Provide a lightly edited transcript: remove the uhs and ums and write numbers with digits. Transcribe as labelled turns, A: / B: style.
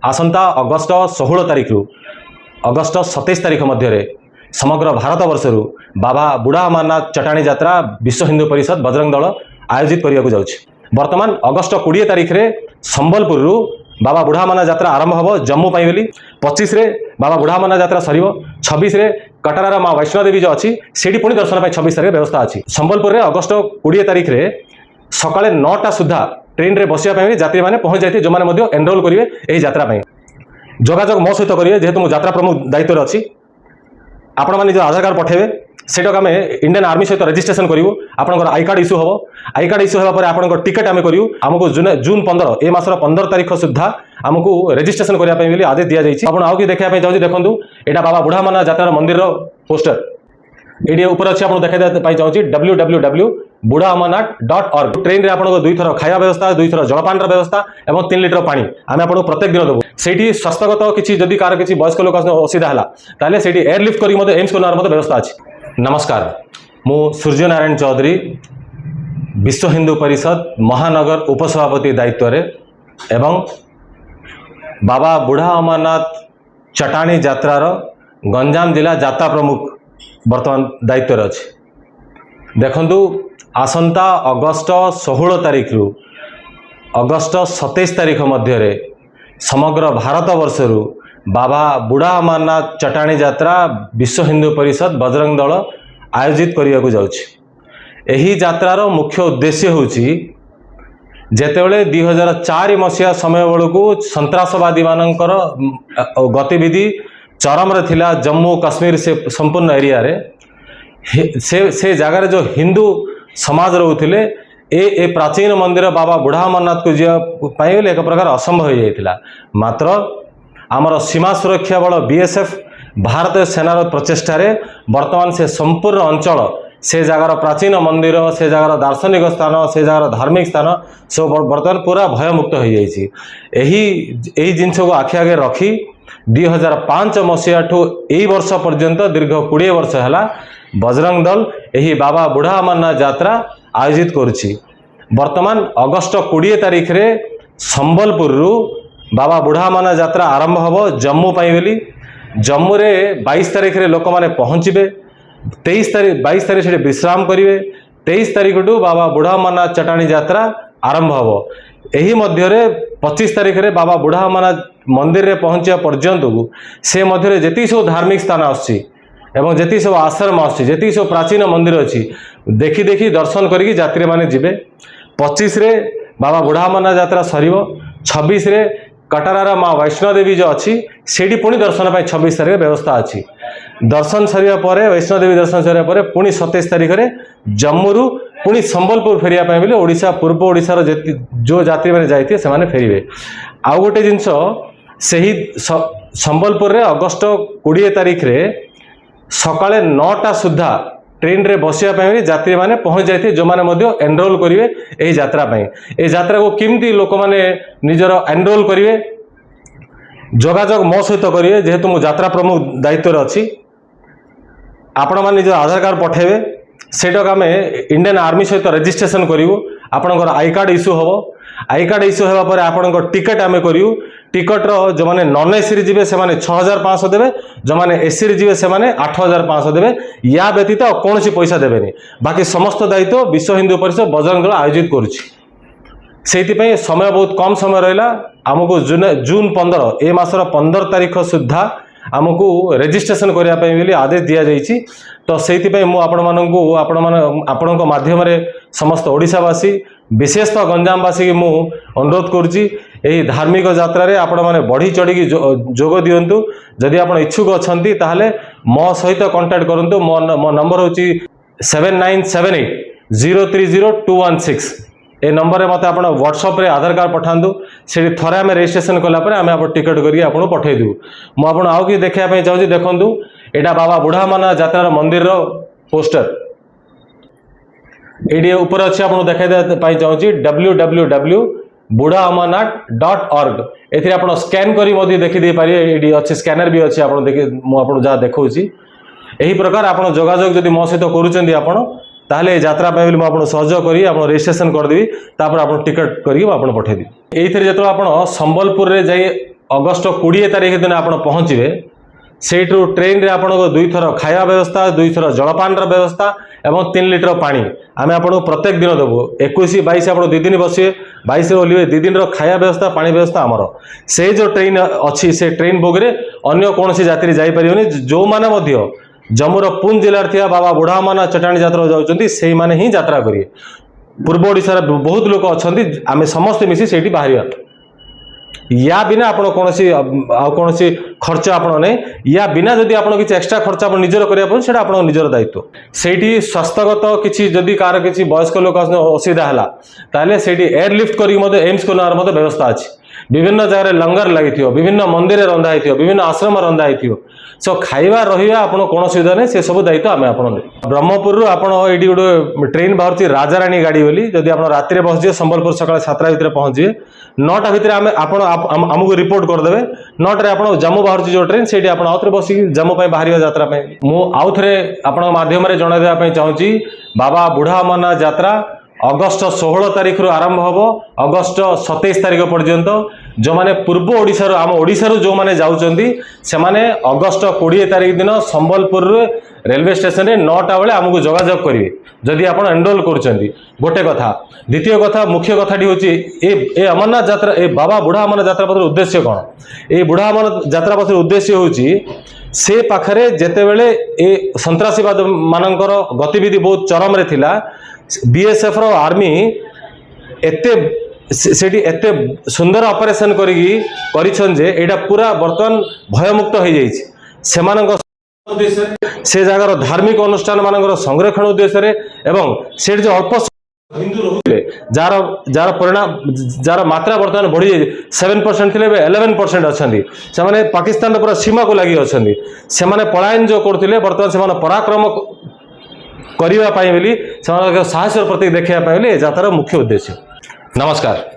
A: आसंता August 16 तारिख रु August 27 तारिख मध्य समग्र भारत वर्षरु बाबा बुढ़ा अमरनाथ चटाणी यात्रा विश्व हिंदू परिषद बजरंग दल आयोजित करने को बर्तमान अगस्ट 20 तारिख रे संबलपुर रु बाबा बुढ़ा अमरनाथ यात्रा आरंभ हम जम्मू पाई बोली 25 रे बाबा बुढ़ा अमरनाथ यात्रा सर 26 रे कटरार माँ वैष्णो देवी जो अच्छी से पुणी दर्शन 26 तारिख व्यवस्था अच्छी संबलपुर रे अगस्ट 20 तारिख रे सकाଳେ 9टा सुधा ट्रेन रे बसिया यात्री मैंने पहुंच जाते जो मैंने एनरोल करेंगे यही यात्रा जोगाजोग मो सहित करेंगे जेहेतु मुझे यात्रा प्रमुख दायित्व अच्छी आपण मैंने जो आधार कार्ड पठेबे सेटा आम इंडियन आर्मी सहित रजिस्ट्रेशन करूँ आपंकर आई कार्ड इश्यू हम आई कार्ड इश्यू होगा आप टिकेट आम करूँ आमको जून 15 ए मासर 15 तारिख सुधा आमको रजिस्ट्रेशन करने आदेश दि जाएगी आप आउ कि देखा चाहिए देखूँ यहाँ बाबा बुढ़ा अमरनाथ यात्रा मंदिर पोस्टर ये ऊपर अच्छे आपको देखा चाहिए www.budahamarnath.org ट्रेन रे आपको 2 थर खाया व्यवस्था 2 थर जलपान व्यवस्था और 3 लिटर पानी आम आपको प्रत्येक दिन देवु से स्वास्थ्यगत किसी जदि कार किसी वयस्क लोक असुविधा है ताले से एयरलिफ्ट कर एम्स कर व्यवस्था अच्छी। नमस्कार मु सूर्य नारायण चौधरी विश्व हिंदू परिषद महानगर उपसभापति दायित्व रे एवं बाबा बुढ़ा अमरनाथ चटाणी यात्रार गंजाम जिला यात्रा प्रमुख वर्तमान दायित्व अच्छे। देखंतु आसंता अगस्ट 16 तारिख रु अगस्ट 27 तारिख मध्य समग्र भारत वर्षरु बाबा बुढ़ा अमरनाथ चटाणी यात्रा विश्व हिंदू परिषद बजरंग दल आयोजित करने को जाउछि। एही यात्रार मुख्य उद्देश्य होछि जेतेबेले 2004 मसीहा समय बेलू सन्त्रासवादी मानकर गतिविधि चरम रे थिला जम्मू काश्मीर से संपूर्ण एरिया रे से जगार जो हिंदू समाज रोते ए प्राचीन मंदिर बाबा बुढ़ा अमरनाथ को जावाई एक प्रकार असंभव हो जाता मात्र आमर सीमा सुरक्षा बल बीएसएफ भारतीय सेनार प्रचेषार वर्तमान से संपूर्ण अंचल से जगार प्राचीन मंदिर से जगार दार्शनिक स्थान से जगार धार्मिक स्थान सब बर्तमान पूरा भयमुक्त हो जाए जिनस को आखि आगे रखी 2005 मसीहा ठू यही वर्ष पर्यंत दीर्घ 20 वर्ष है बजरंग दल यही बाबा बुढ़ा अमरनाथ यात्रा आयोजित करुछि। वर्तमान अगस्ट 20 तारिख रे संबलपुर रु बाबा बुढ़ा अमरनाथ यात्रा आरंभ हम जम्मू पाई बोली जम्मू रे 22 तारिख रे लोक माने पहुँचे 22 तारिख से विश्राम करेंगे 23 तारिख टू बाबा बुढ़ा अमरनाथ चटाणी यात्रा आरंभ हम यही मध्य 25 तारिख रे बाबा बुढ़ा अमरनाथ मंदिर रे पहुँचा पर्यंत से मध्य जी सब धार्मिक स्थान आसची एवं जी सब आश्रम आसची सब प्राचीन मंदिर अच्छी देखी देखी दर्शन करी यात्री मैंने जीवे 25 रे बाबा बुढ़ा अमरनाथ यात्रा सर 26 रे कटरार माँ वैष्णो देवी जो अच्छी से पुणी दर्शन 26 तारिख व्यवस्था अच्छी दर्शन सरिया पर वैष्णो देवी दर्शन सरिया पुणी 27 तारिख रे जम्मू रु पुणी संबलपुर फेरिया बोले ओडिशा पूर्व ओडिशार जो यात्री मैंने जाइए से फेरिवे। आउ गोटे जिनस से संबलपुर रे अगस्ट 20 तारिख रे सकाळे 9टा सुधा ट्रेन रे बसिया यात्री मैंने पहुंच जाते जो मैंने एनरोल करेंगे यही यात्रा ये यात्रा को किमती लोक मैंने निजर एनरोल करेंगे जोगाजोग मो सहित करेंगे जेहेतु मुझे यात्रा प्रमुख दायित्व अच्छी आपण मैंने निज आधार कार्ड पठेबे सेटा आम इंडियन आर्मी सहित रजिस्ट्रेशन करूँ आपंकर आई कार्ड इश्यू हम आई कार्ड इश्यू होगा आप टिकेट आम करूँ टिकट जो मैंने नॉन एसी जी से 6500 देवे जो मैंने एसी जी से 8500 देवे या व्यतीत कौन पैसा देवेनि बाकी समस्त दायित्व विश्व हिंदू परिषद बजरंग दल आयोजित करुँच समय बहुत कम समय रहा आमको जून 15 ए मासर 15 तारिख सुधा आमको रजिस्ट्रेशन करने आदेश दि जाएगी तो से आपण माध्यम समस्त ओडिशावासी विशेषतः गंजामवासी की मु अनुरोध करुच्ची यही धार्मिक यात्रा रे आपण माने बढ़ी चढ़ी जोग दिंतु जदि आप इच्छुक अच्छा ताहले मो सहित कांटेक्ट करूँ मो नंबर हूँ 7978030216 ए नंबर में मतलब आप व्हाट्सएप रे आधार कार्ड पठातु से थरे आम रजिस्ट्रेशन कलापर आम आप टिकेट करके पठेदेवु मुझे आउ कि देखा चाहिए देखूँ यहाँ बाबा बुढ़ा अमरनाथ यात्रा मंदिर पोस्टर ये ऊपर अच्छे आपको देखा चाहिए www.budahamarnath.org ए आप स्कैन कर देखीदे पारे ये अच्छे स्कैनर भी अच्छे मुझे जहाँ देखा यही प्रकार आप जोगाजोग जब मो सहित करुँच ताहले यात्रा मुझे सहयोग करी रजिस्ट्रेशन करदेवी तापर आप टिकेट करके पठेदेवी ये जो आप संबलपुर रे जाई अगस्ट 20 तारिख दिन आप पहुँचे सेठू ट्रेन रे आपन को 2 थर खाया व्यवस्था 2 थर जलपान व्यवस्था एवं 3 लिटर पानी आम आपको प्रत्येक दिन देवु 21 22 आप 2 दिन बसिए 22 ओल्वे 2 दिन खाया व्यवस्था पानी व्यवस्था आमर से जो ट्रेन अच्छी से ट्रेन बोगरे अन्य कौन यात्री जापर जो मैंने जम्मूर पुंछ जिलार थिया बाबा बुढ़ामाना चटाणी यात्रा जाऊँच से मैंने ही यात्रा करेंगे पूर्व ओडिशार बहुत लोक अच्छा आम समस्ते मिसी से बाहर या बिना आप कौन खर्च आप नहीं या बिना जदि आप किसी एक्सट्रा खर्च आप निजर करने आप निजर दायित्व से स्वास्थ्यगत किसी जदि कार किसी वयस्क लोक असुविधा है से एयरलिफ्ट कर एम्स को व्यवस्था अच्छी विभिन्न जगह लंगर लगी विभिन्न मंदिर रंधा हो विभिन्न आश्रम रंधा हो सो खाଇବା रहा आप कौन सुविधा नहीं से सब दायित्व आम आप ब्रह्मपुर ये गोटे ट्रेन बाहर राजाराणी गाड़ी बोली जदि आप रात बसजे संबलपुर सका 7टा भितर पहुँचे 9टा भितर आमको रिपोर्ट करदे 9टारे आप जम्मू बाहर जो ट्रेन से आउे बस जम्मू बाहर यात्रा मुझे थे आपण मध्यम जनवाई चाहूँगी बाबा बुढ़ामाना यात्रा अगस्ट 16 तारिख रु आरंभ हम अगस्ट 27 तारिख पर्यंत जो माने पूर्व ओडिशार आम ओडिशार जो माने जाउचंदी से माने अगस्ट 20 तारिख दिन संबलपुर रेलवे स्टेशन रे 9टा बेले आमको जोगाजोग करेंगे जदि आप एनरोल करुँच गोटे कथा द्वितीय कथा मुख्य कथाटी हूँ अमरनाथ यात्रा ए बाबा बुढ़ा अमरनाथ यात्रा पथर उद्देश्य कौन ये बुढ़ा अमरनाथ यात्रा पथर उद्देश्य हूँ से पाखरे जेतेबेले ए सन्त्रासीवाद मानकर गतिविधि बहुत चरम रे थिला बीएसएफ रो आर्मी एते एते सुंदर ऑपरेशन करिछन जे एटा पूरा बर्तमान भयमुक्त हो जाइछि सेमानक से जगार धार्मिक अनुष्ठान मानकर संरक्षण उद्देश्य एवं से जो अल्प हिंदू रोले जार परिणाम जार मात्रा बर्तमान बढ़ी 7% थे 11% अच्छा से पाकिस्तान पूरा सीमा को लगी अच्छा से पलायन जो करते बर्तमान से पराक्रम करने साहस प्रतीक देखा यात्रा मुख्य उद्देश्य। नमस्कार।